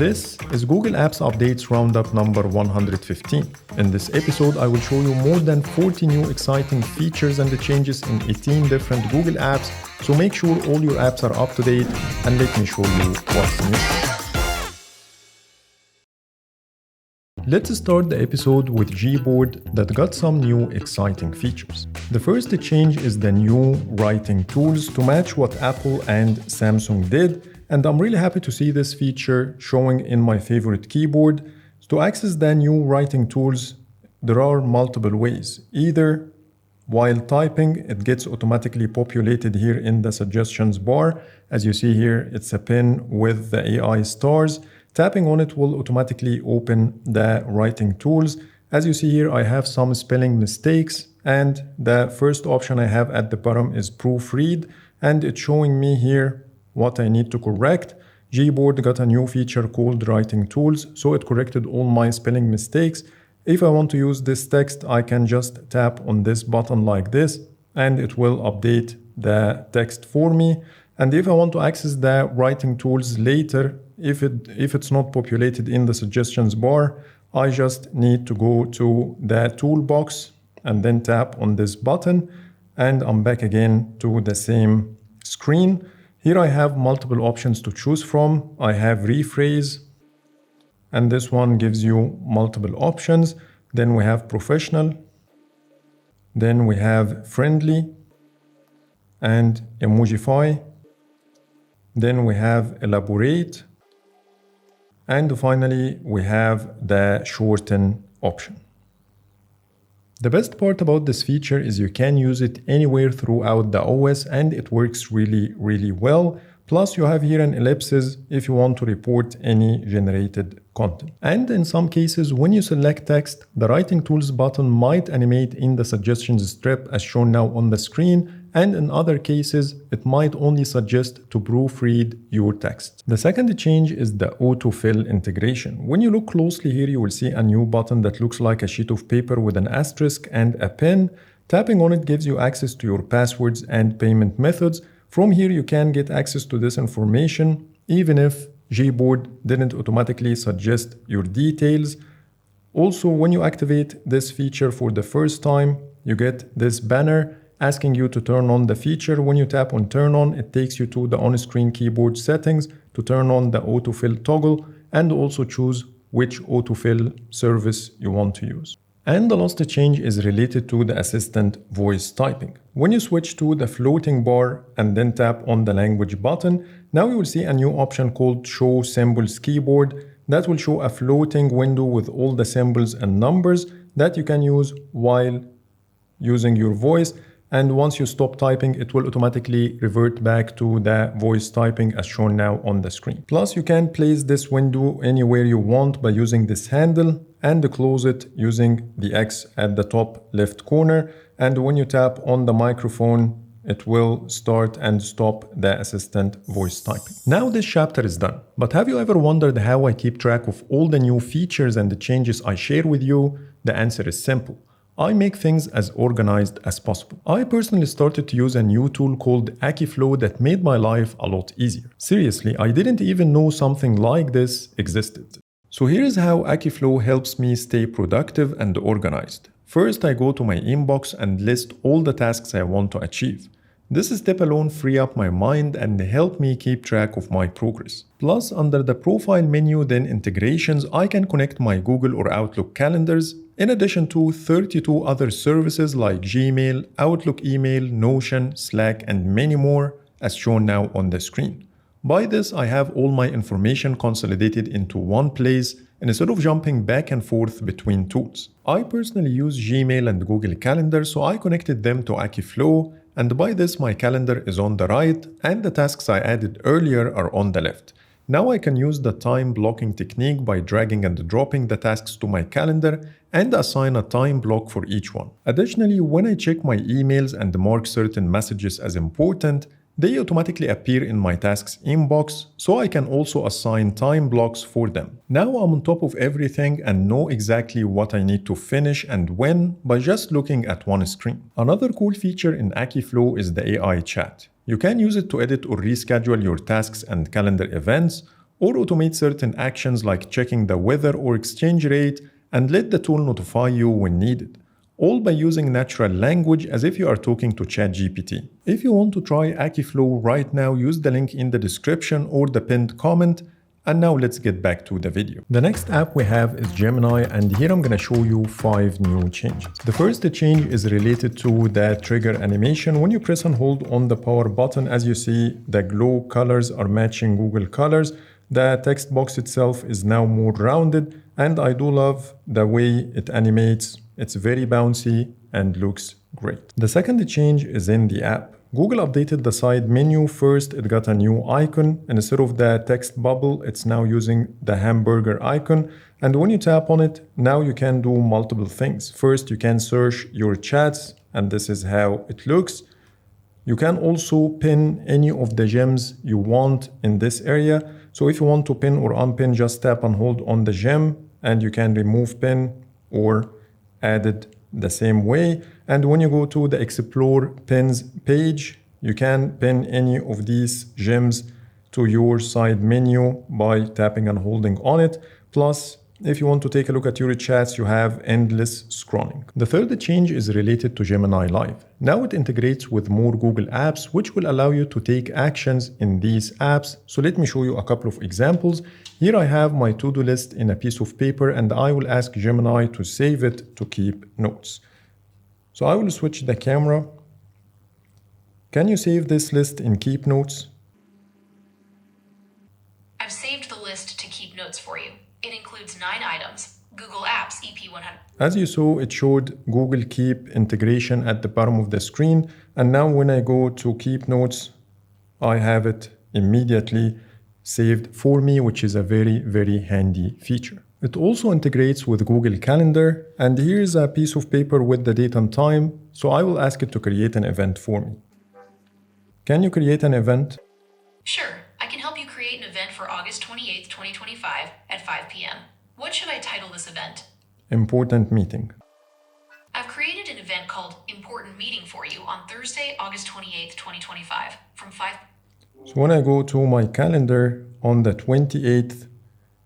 This is Google Apps Updates Roundup number 115. In this episode, I will show you more than 40 new exciting features and changes in 18 different Google apps, so make sure all your apps are up to date and let me show you what's new. Let's start the episode with Gboard that got some new exciting features. The first change is the new writing tools to match what Apple and Samsung did, and I'm really happy to see this feature showing in my favorite keyboard. To access the new writing tools, there are multiple ways. Either while typing, it gets automatically populated here in the suggestions bar. As you see here, it's a pen with the AI stars. Tapping on it will automatically open the writing tools. As you see here, I have some spelling mistakes, and the first option I have at the bottom is proofread, and it's showing me here what I need to correct. Gboard got a new feature called writing tools, so it corrected all my spelling mistakes. If I want to use this text, I can just tap on this button like this, and it will update the text for me. And if I want to access the writing tools later, if it's not populated in the suggestions bar, I just need to go to the toolbox and then tap on this button, and I'm back again to the same screen. Here I have multiple options to choose from. I have rephrase, and this one gives you multiple options. Then we have professional, then we have friendly and emojify. Then we have elaborate, and finally we have the shorten option. The best part about this feature is you can use it anywhere throughout the OS, and it works really well. Plus you have here an ellipsis if you want to report any generated content. And in some cases, when you select text, the writing tools button might animate in the suggestions strip as shown now on the screen, and in other cases, it might only suggest to proofread your text. The second change is the autofill integration. When you look closely here, you will see a new button that looks like a sheet of paper with an asterisk and a pen. Tapping on it gives you access to your passwords and payment methods. From here, you can get access to this information, even if Gboard didn't automatically suggest your details. Also, when you activate this feature for the first time, you get this banner asking you to turn on the feature. When you tap on turn on, it takes you to the on-screen keyboard settings to turn on the autofill toggle and also choose which autofill service you want to use. And the last change is related to the assistant voice typing. When you switch to the floating bar and then tap on the language button, now you will see a new option called Show Symbols Keyboard that will show a floating window with all the symbols and numbers that you can use while using your voice. And once you stop typing, it will automatically revert back to the voice typing as shown now on the screen. Plus, you can place this window anywhere you want by using this handle and close it using the X at the top left corner. And when you tap on the microphone, it will start and stop the assistant voice typing. Now this chapter is done, but have you ever wondered how I keep track of all the new features and the changes I share with you? The answer is simple. I make things as organized as possible. I personally started to use a new tool called Akiflow that made my life a lot easier. Seriously, I didn't even know something like this existed. So here is how Akiflow helps me stay productive and organized. First, I go to my inbox and list all the tasks I want to achieve. This step alone frees up my mind and help me keep track of my progress. Plus, under the profile menu, then integrations, I can connect my Google or Outlook calendars, in addition to 32 other services like Gmail, Outlook email, Notion, Slack, and many more, as shown now on the screen. By this, I have all my information consolidated into one place instead of jumping back and forth between tools. I personally use Gmail and Google Calendar, so I connected them to Akiflow, and by this my calendar is on the right and the tasks I added earlier are on the left. Now I can use the time blocking technique by dragging and dropping the tasks to my calendar and assign a time block for each one. Additionally, when I check my emails and mark certain messages as important, they automatically appear in my tasks inbox, so I can also assign time blocks for them. Now I'm on top of everything and know exactly what I need to finish and when by just looking at one screen. Another cool feature in Akiflow is the AI chat. You can use it to edit or reschedule your tasks and calendar events. or automate certain actions like checking the weather or exchange rate, and let the tool notify you when needed, all by using natural language as if you are talking to ChatGPT. If you want to try Akiflow right now, use the link in the description or the pinned comment. And now let's get back to the video. The next app we have is Gemini, and here I'm gonna show you 5 new changes. The first change is related to the trigger animation. When you press and hold on the power button, as you see, the glow colors are matching Google colors. The text box itself is now more rounded, and I do love the way it animates. It's very bouncy and looks great. The second change is in the app. Google updated the side menu. First, it got a new icon, and instead of the text bubble, it's now using the hamburger icon. And when you tap on it, now you can do multiple things. First, you can search your chats, and this is how it looks. You can also pin any of the gems you want in this area. So if you want to pin or unpin, just tap and hold on the gem, and you can remove pin or add it the same way. And when you go to the Explore Pins page, you can pin any of these gems to your side menu by tapping and holding on it. Plus, if you want to take a look at your chats, you have endless scrolling. The third change is related to Gemini Live. Now it integrates with more Google apps, which will allow you to take actions in these apps. So let me show you a couple of examples. Here I have my to-do list in a piece of paper, and I will ask Gemini to save it to keep notes. So I will switch the camera. Can you save this list in Keep Notes? I've saved the list to keep notes for you. It includes 9 items. Google Apps Ep.115. As you saw, it showed Google Keep integration at the bottom of the screen. And now when I go to Keep Notes, I have it immediately saved for me, which is a very, very handy feature. It also integrates with Google Calendar, and here's a piece of paper with the date and time, so I will ask it to create an event for me. Can you create an event? Sure, I can help you create an event for August 28th, 2025 at 5 p.m. What should I title this event? Important meeting. I've created an event called Important Meeting for you on Thursday, August 28th, 2025 from 5. So when I go to my calendar on the 28th,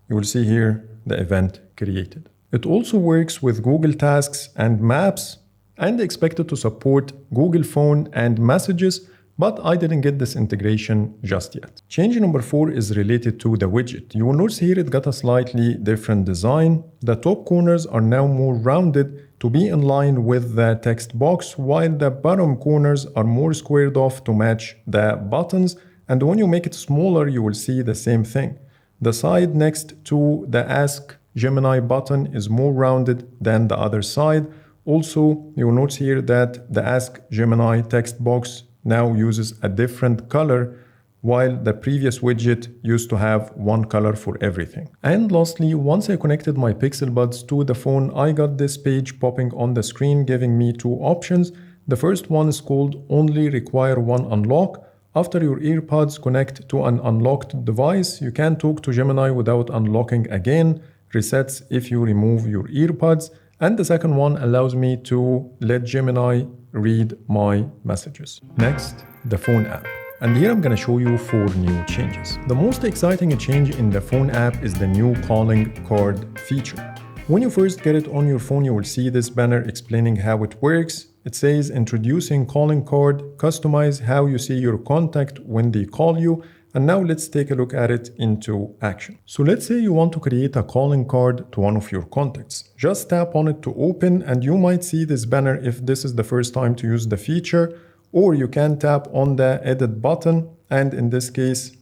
you will see here the event created. It also works with Google Tasks and Maps, and expected to support Google Phone and Messages, but I didn't get this integration just yet. Change number 4 is related to the widget. You will notice here it got a slightly different design. The top corners are now more rounded to be in line with the text box, while the bottom corners are more squared off to match the buttons. And when you make it smaller, you will see the same thing. The side next to the Ask Gemini button is more rounded than the other side. Also, you will notice here that the Ask Gemini text box now uses a different color, while the previous widget used to have one color for everything. And lastly, once I connected my Pixel Buds to the phone, I got this page popping on the screen giving me 2 options. The first one is called Only Require One Unlock. After your earbuds connect to an unlocked device, you can talk to Gemini without unlocking again. Resets if you remove your earbuds. And the second one allows me to let Gemini read my messages. Next, the phone app. And here I'm going to show you 4 new changes. The most exciting change in the phone app is the new calling card feature. When you first get it on your phone, you will see this banner explaining how it works. It says introducing calling card, customize how you see your contact when they call you. And now let's take a look at it into action. So let's say you want to create a calling card to one of your contacts. Just tap on it to open, and you might see this banner if this is the first time to use the feature, or you can tap on the edit button, and in this case,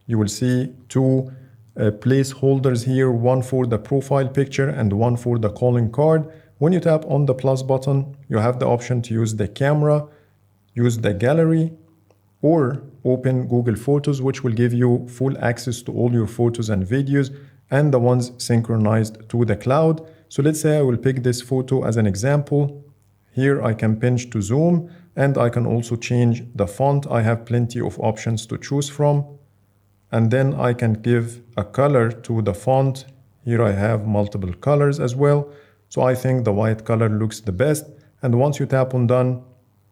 you will see 2 placeholders here, one for the profile picture and one for the calling card. When you tap on the plus button, you have the option to use the camera, use the gallery, or open Google Photos, which will give you full access to all your photos and videos and the ones synchronized to the cloud. So let's say I will pick this photo as an example. Here I can pinch to zoom, and I can also change the font. I have plenty of options to choose from. And then I can give a color to the font. Here I have multiple colors as well. So I think the white color looks the best. And once you tap on done,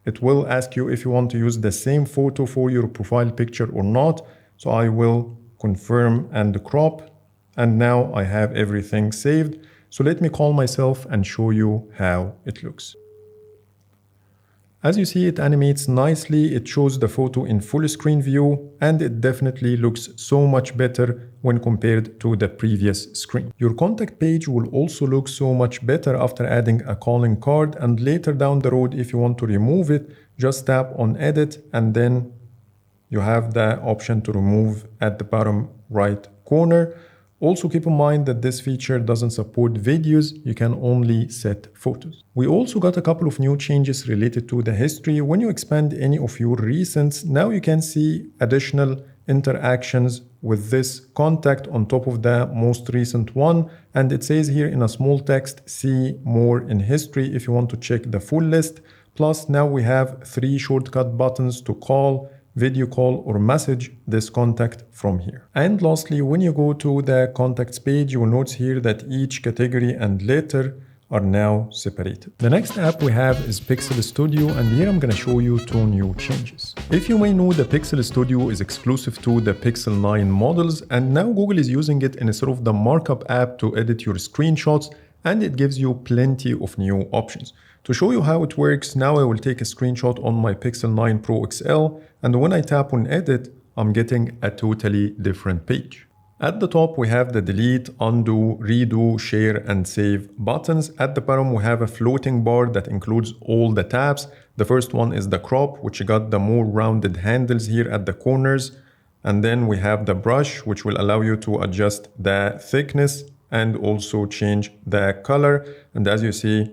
it will ask you if you want to use the same photo for your profile picture or not. So I will confirm and crop. And now I have everything saved. So let me call myself and show you how it looks. As you see, it animates nicely, it shows the photo in full screen view, and it definitely looks so much better when compared to the previous screen. Your contact page will also look so much better after adding a calling card, and later down the road, if you want to remove it, just tap on edit, and then you have the option to remove at the bottom right corner. Also keep in mind that this feature doesn't support videos, you can only set photos. We also got a couple of new changes related to the history. When you expand any of your recents, now you can see additional interactions with this contact on top of the most recent one. And it says here in a small text, see more in history if you want to check the full list. Plus now we have 3 shortcut buttons to call, video call, or message this contact from here. And lastly, when you go to the contacts page, you will notice here that each category and letter are now separated. The next app we have is Pixel Studio, and here I'm gonna show you 2 new changes. If you may know, the Pixel Studio is exclusive to the Pixel 9 models, and now Google is using it in a sort of the markup app to edit your screenshots, and it gives you plenty of new options. To show you how it works, now I will take a screenshot on my Pixel 9 Pro XL, and when I tap on edit, I'm getting a totally different page. At the top, we have the delete, undo, redo, share, and save buttons. At the bottom, we have a floating bar that includes all the tabs. The first one is the crop, which got the more rounded handles here at the corners. And then we have the brush, which will allow you to adjust the thickness and also change the color. And as you see,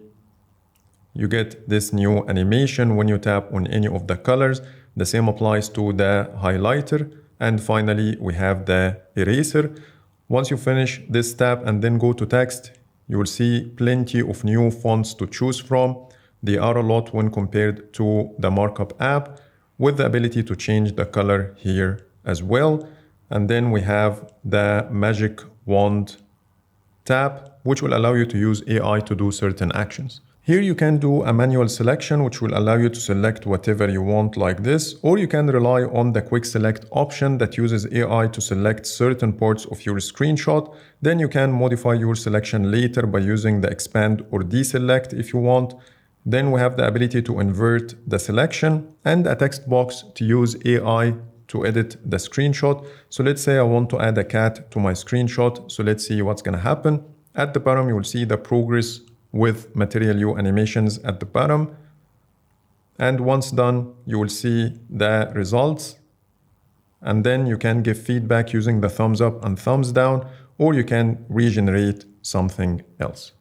you get this new animation when you tap on any of the colors. The same applies to the highlighter. And finally, we have the eraser. Once you finish this tab and then go to text, you will see plenty of new fonts to choose from. They are a lot when compared to the markup app, with the ability to change the color here as well. And then we have the magic wand tab, which will allow you to use AI to do certain actions. Here you can do a manual selection, which will allow you to select whatever you want like this, or you can rely on the quick select option that uses AI to select certain parts of your screenshot. Then you can modify your selection later by using the expand or deselect if you want. Then we have the ability to invert the selection and a text box to use AI to edit the screenshot. So let's say I want to add a cat to my screenshot. So let's see what's gonna happen. At the bottom, you will see the progress with Material You animations at the bottom. And once done, you will see the results. And then you can give feedback using the thumbs up and thumbs down, or you can regenerate something else.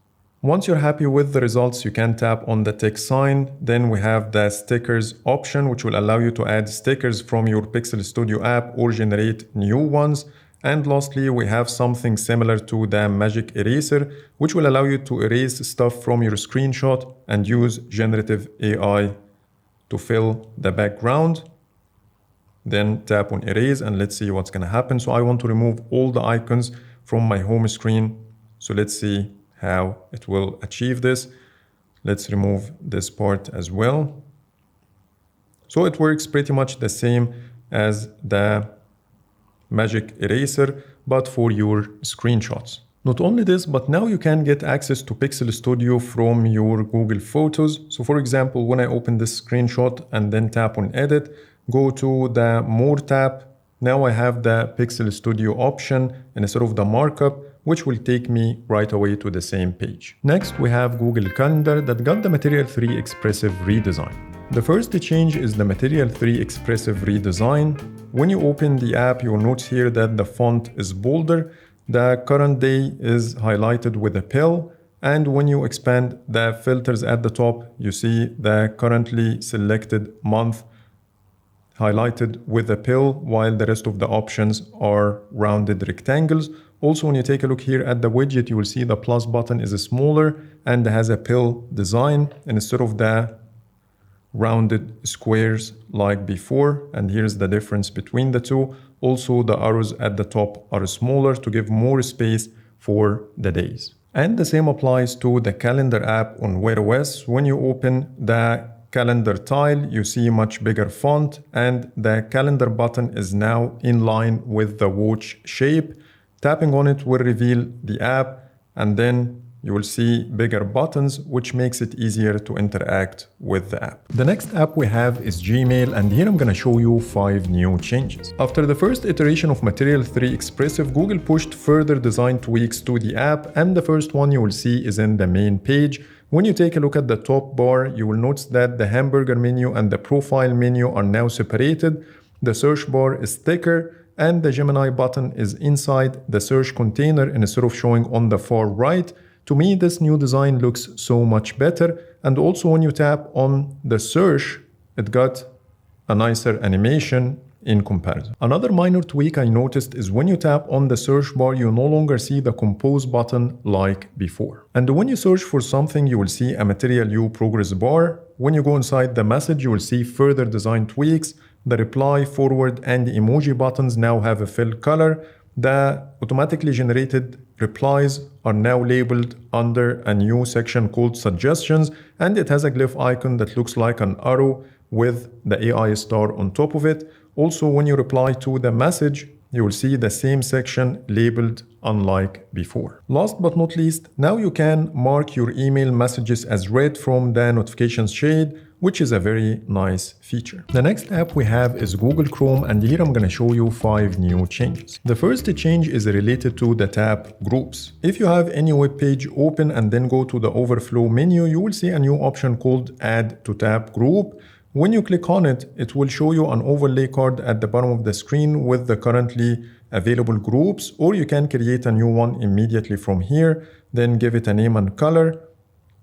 Once you're happy with the results, you can tap on the tick sign. Then we have the stickers option, which will allow you to add stickers from your Pixel Studio app or generate new ones. And lastly, we have something similar to the magic eraser, which will allow you to erase stuff from your screenshot and use generative AI to fill the background. Then tap on erase and let's see what's gonna happen. So I want to remove all the icons from my home screen. So let's see how it will achieve this. Let's remove this part as well. So it works pretty much the same as the magic eraser, but for your screenshots. Not only this, but now you can get access to Pixel Studio from your Google Photos. So for example, when I open this screenshot and then tap on edit, go to the more tab, now I have the Pixel Studio option instead of the markup, which will take me right away to the same page. Next, we have Google Calendar that got the Material 3 Expressive redesign. The first change is the Material 3 Expressive redesign. When you open the app, you will notice here that the font is bolder, the current day is highlighted with a pill, and when you expand the filters at the top, you see the currently selected month highlighted with a pill, while the rest of the options are rounded rectangles. Also, when you take a look here at the widget, you will see the plus button is smaller and has a pill design instead of the rounded squares like before. And here's the difference between the two. Also, the arrows at the top are smaller to give more space for the days. And the same applies to the calendar app on Wear OS. When you open the calendar tile, you see much bigger font, and the calendar button is now in line with the watch shape. Tapping on it will reveal the app, and then you will see bigger buttons, which makes it easier to interact with the app. The next app we have is Gmail, and here I'm gonna show you 5 new changes. After the first iteration of Material 3 Expressive, Google pushed further design tweaks to the app, and the first one you will see is in the main page. When you take a look at the top bar, you will notice that the hamburger menu and the profile menu are now separated. The search bar is thicker, and the Gemini button is inside the search container instead of showing on the far right. To me, this new design looks so much better. And also when you tap on the search, it got a nicer animation in comparison. Another minor tweak I noticed is when you tap on the search bar, you no longer see the compose button like before. And when you search for something, you will see a Material U progress bar. When you go inside the message, you will see further design tweaks. The reply, forward, and the emoji buttons now have a fill color. The automatically generated replies are now labeled under a new section called Suggestions, and it has a glyph icon that looks like an arrow with the AI star on top of it. Also, when you reply to the message, you will see the same section labeled unlike before. Last but not least, now you can mark your email messages as read from the notifications shade, which is a very nice feature. The next app we have is Google Chrome, and here I'm gonna show you 5 new changes. The first change is related to the tab groups. If you have any web page open and then go to the overflow menu, you will see a new option called Add to Tab Group. When you click on it, it will show you an overlay card at the bottom of the screen with the currently available groups, or you can create a new one immediately from here, then give it a name and color,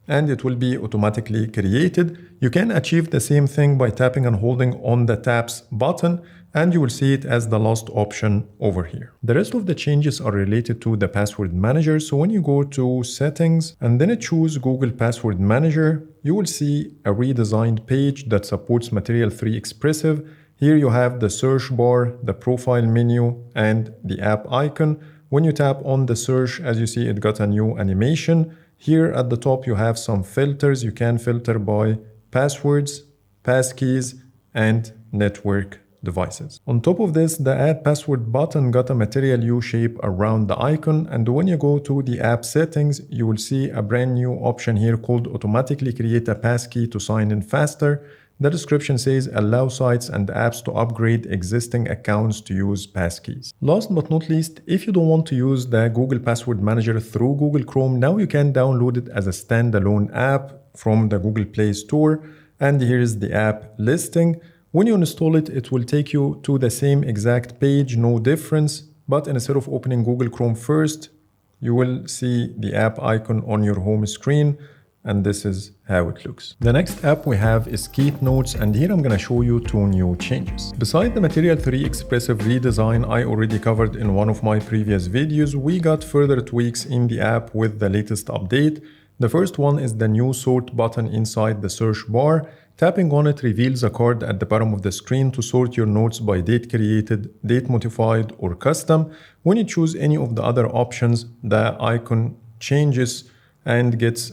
and it will be automatically created. You can achieve the same thing by tapping and holding on the tabs button, and you will see it as the last option over here. The rest of the changes are related to the password manager. So when you go to settings and then choose Google Password Manager, you will see a redesigned page that supports Material 3 Expressive. Here you have the search bar, the profile menu, and the app icon. When you tap on the search, as you see, it got a new animation. Here at the top, you have some filters. You can filter by passwords, passkeys, and network devices. On top of this, the Add Password button got a Material U shape around the icon. And when you go to the app settings, you will see a brand new option here called Automatically Create a Passkey to Sign in Faster. The description says allow sites and apps to upgrade existing accounts to use passkeys. Last but not least, if you don't want to use the Google Password Manager through Google Chrome, now you can download it as a standalone app from the Google Play Store. And here's the app listing. When you install it, it will take you to the same exact page, no difference. But instead of opening Google Chrome first, you will see the app icon on your home screen. And this is how it looks. The next app we have is Keep Notes, and here I'm gonna show you 2 new changes. Besides the Material 3 Expressive redesign I already covered in one of my previous videos, we got further tweaks in the app with the latest update. The first one is the new sort button inside the search bar. Tapping on it reveals a card at the bottom of the screen to sort your notes by date created, date modified, or custom. When you choose any of the other options, the icon changes and gets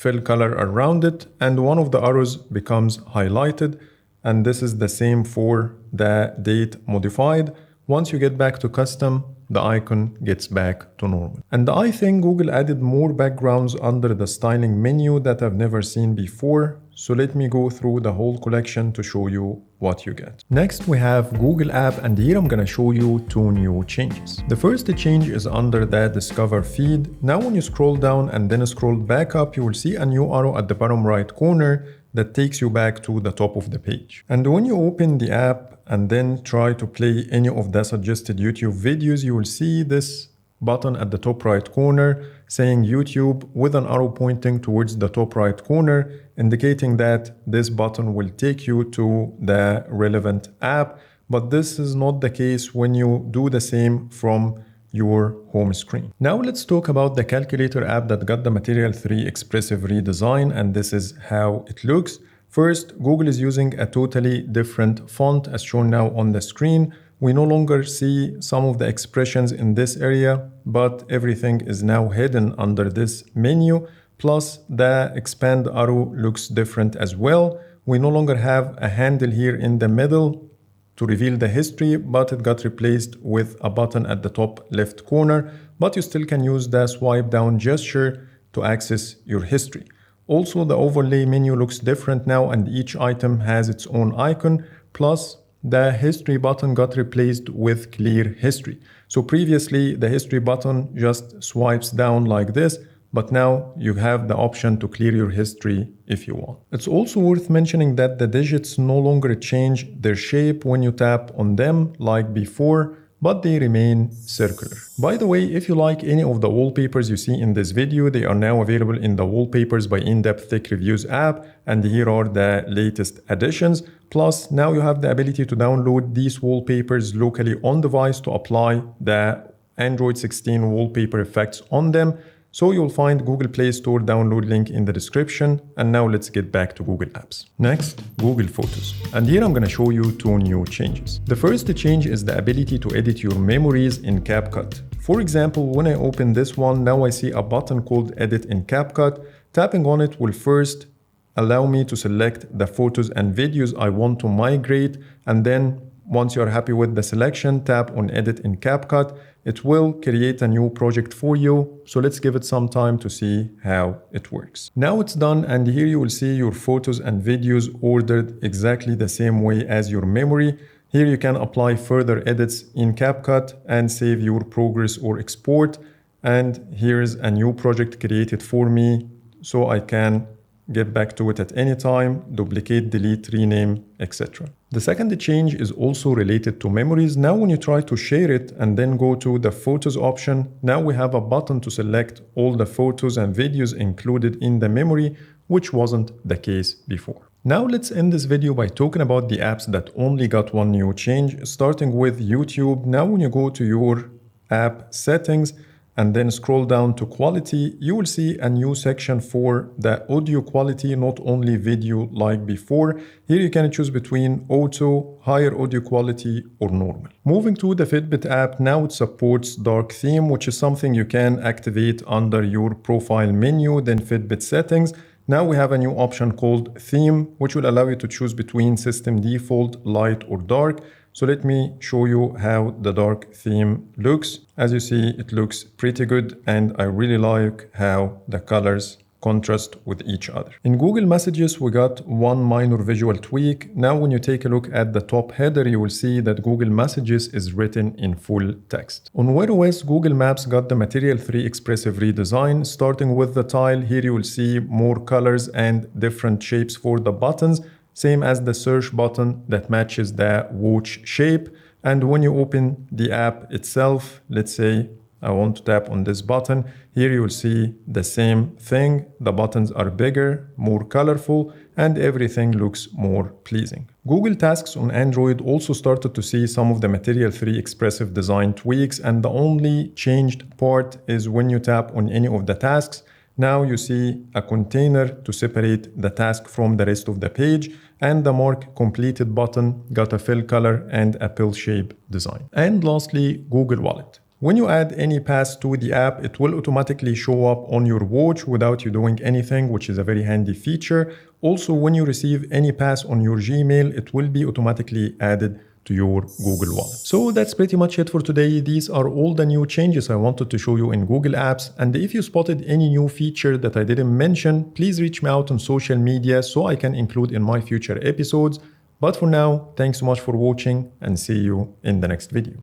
fill color around it, and one of the arrows becomes highlighted, and this is the same for the date modified. Once you get back to custom, the icon gets back to normal. And I think Google added more backgrounds under the styling menu that I've never seen before. So let me go through the whole collection to show you what you get. Next, we have Google App, and here I'm gonna show you 2 new changes. The first change is under the Discover feed. Now when you scroll down and then scroll back up, you will see a new arrow at the bottom right corner that takes you back to the top of the page. And when you open the app and then try to play any of the suggested YouTube videos, you will see this button at the top right corner saying YouTube with an arrow pointing towards the top right corner, indicating that this button will take you to the relevant app. But this is not the case when you do the same from your home screen. Now let's talk about the calculator app that got the Material 3 Expressive redesign, and this is how it looks. First, Google is using a totally different font as shown now on the screen. We no longer see some of the expressions in this area, but everything is now hidden under this menu. plus the expand arrow looks different as well. We no longer have a handle here in the middle to reveal the history, but it got replaced with a button at the top left corner, but you still can use the swipe down gesture to access your history. Also, the overlay menu looks different now and each item has its own icon, plus the history button got replaced with clear history. So previously the history button just swipes down like this, but now you have the option to clear your history if you want. It's also worth mentioning that the digits no longer change their shape when you tap on them like before, but they remain circular. By the way, if you like any of the wallpapers you see in this video, they are now available in the Wallpapers by In-Depth Tech Reviews app, and here are the latest additions. Plus, now you have the ability to download these wallpapers locally on device to apply the Android 16 wallpaper effects on them. So you'll find Google Play Store download link in the description. And now let's get back to Google Apps. Next, Google Photos. And here I'm going to show you two new changes. The first change is the ability to edit your memories in CapCut. For example, when I open this one, now I see a button called Edit in CapCut. Tapping on it will first allow me to select the photos and videos I want to migrate, and then once you're happy with the selection, tap on Edit in CapCut. It will create a new project for you. So let's give it some time to see how it works. Now it's done, and here you will see your photos and videos ordered exactly the same way as your memory. Here you can apply further edits in CapCut and save your progress or export. And here's a new project created for me, so I can get back to it at any time, duplicate, delete, rename, etc. The second change is also related to memories. Now when you try to share it and then go to the photos option, now we have a button to select all the photos and videos included in the memory, which wasn't the case before. Now let's end this video by talking about the apps that only got one new change, starting with YouTube. Now when you go to your app settings, and then scroll down to quality, you will see a new section for the audio quality, not only video like before. Here you can choose between auto, higher audio quality, or normal. Moving to the Fitbit app, now it supports dark theme, which is something you can activate under your profile menu, then Fitbit settings. Now we have a new option called theme, which will allow you to choose between system default, light, or dark. So let me show you how the dark theme looks. As you see, it looks pretty good, and I really like how the colors contrast with each other. In Google Messages, we got one minor visual tweak. Now when you take a look at the top header, you will see that Google Messages is written in full text. On Wear OS, Google Maps got the Material 3 Expressive redesign. Starting with the tile, here you will see more colors and different shapes for the buttons, same as the search button that matches the watch shape. And when you open the app itself, let's say I want to tap on this button, here you will see the same thing. The buttons are bigger, more colorful, and everything looks more pleasing. Google Tasks on Android also started to see some of the Material 3 Expressive design tweaks, and the only changed part is when you tap on any of the tasks. Now you see a container to separate the task from the rest of the page, and the mark completed button got a fill color and a pill shape design. And lastly, Google Wallet. When you add any pass to the app, it will automatically show up on your watch without you doing anything, which is a very handy feature. Also, when you receive any pass on your Gmail, it will be automatically added to your Google Wallet. So that's pretty much it for today. These are all the new changes I wanted to show you in Google Apps. And if you spotted any new feature that I didn't mention, please reach me out on social media so I can include in my future episodes. But for now, thanks so much for watching, and see you in the next video.